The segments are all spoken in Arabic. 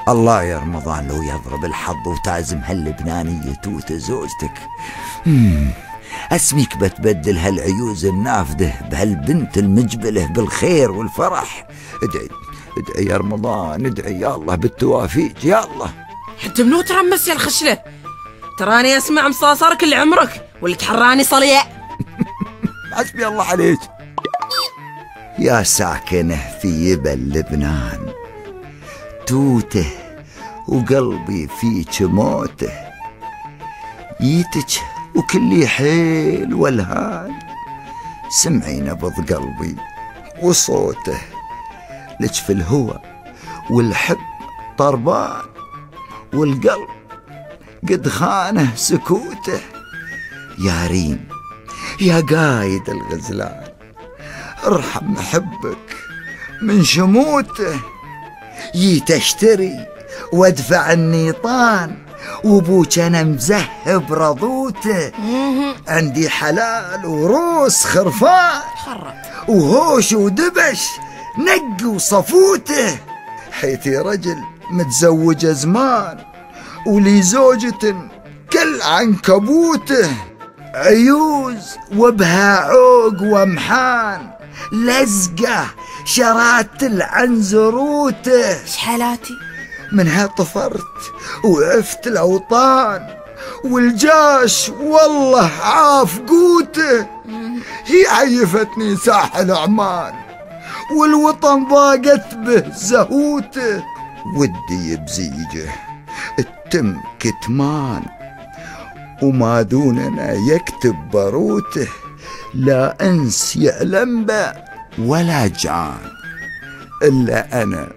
الله يا رمضان لو يضرب الحظ وتعزم هاللبنانية توتة زوجتك. اسميك بتبدل هالعيوز النافذة بهالبنت المجبلة بالخير والفرح. ادعي ادعي يا رمضان، ادعي يا الله بالتوافيق يا الله. انت منو ترمس يا الخشلة؟ تراني اسمع مصاصر كل عمرك واللي تحراني صليع. حسبي الله عليك. يا ساكنة في يبا لبنان توته وقلبي فيك موته، جيتك وكلي حيل والهان، سمعي نبض قلبي وصوته، لك في الهوى والحب طربان، والقلب قد خانه سكوته. يا ريم يا قايد الغزلان ارحم محبك من شموته، جيت اشتري وادفع النيطان وابوك انا مزهب رضوته، عندي حلال وروس خرفان وهوش ودبش نق وصفوته، حيتي رجل متزوج زمان ولي زوجة كل عنكبوته، عيوز وبها عوق ومحان لزقه شرات العنزروته، شحالاتي منها طفرت وعفت الاوطان والجاش والله عاف قوته، هي عيفتني ساحل عمان والوطن ضاقت به زهوته، ودي بزيجه التم كتمان وما دوننا يكتب بروته، لا انس يعلم به ولا جان الا انا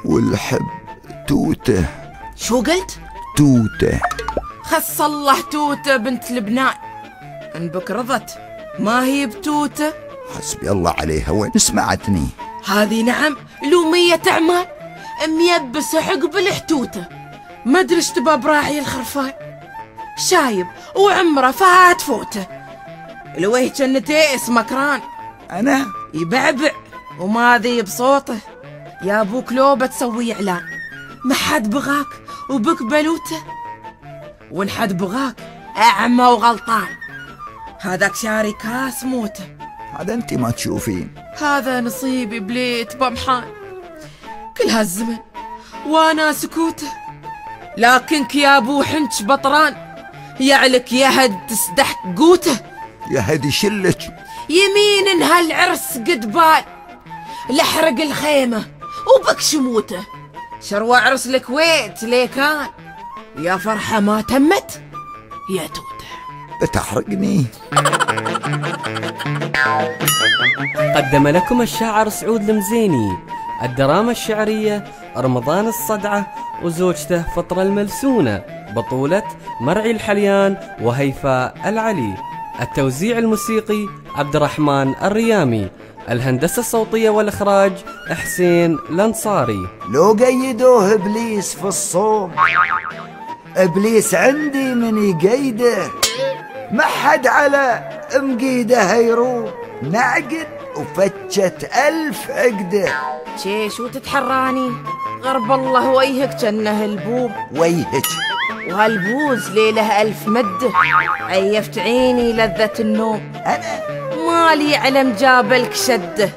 والحب توته. شو قلت؟ توته. خص الله توته بنت لبنان، ان بك رضت ما هي بتوته. حسبي الله عليها، وين سمعتني؟ هذه نعم لو 100 اعمال ميبس عقب الحتوته، ما ادري ايش تبى براعي الخرفان، شايب وعمره فات فوته، لويه جنتي اسمه كران، انا يبعبع وما ذي بصوته، يا ابوك لو بتسوي اعلان ما حد بغاك وبك بلوته، وان حد بغاك اعمى وغلطان، هذاك شاري كاس موته. هذا انت ما تشوفين، هذا نصيبي بليت بمحان كل هالزمن وانا سكوته، لكنك يا ابو حنش بطران يعلك يهد تسدح قوته، يا هدي شلك يمين ان هالعرس قد بال لحرق الخيمه وبك شموته، شروى عرس الكويت ليه كان يا فرحه ما تمت يا توته. بتحرقني. قدم لكم الشاعر سعود المزيني الدراما الشعرية رمضان الصدعة وزوجته فطرة الملسونة، بطولة مرعي الحليان وهيفاء العلي، التوزيع الموسيقي عبد الرحمن الريامي، الهندسة الصوتية والإخراج حسين الأنصاري. لو قيدوه إبليس في الصوم إبليس عندي من يقيده، ما حد على مقيده هيروم، نعقد وفتشت 1000 عقده. شو تتحراني؟ غرب الله وجهك جنه البوب ويهك وهالبوز ليله 1000 مده، عيفت عيني لذة النوم، أنا مالي علم جابلك شده،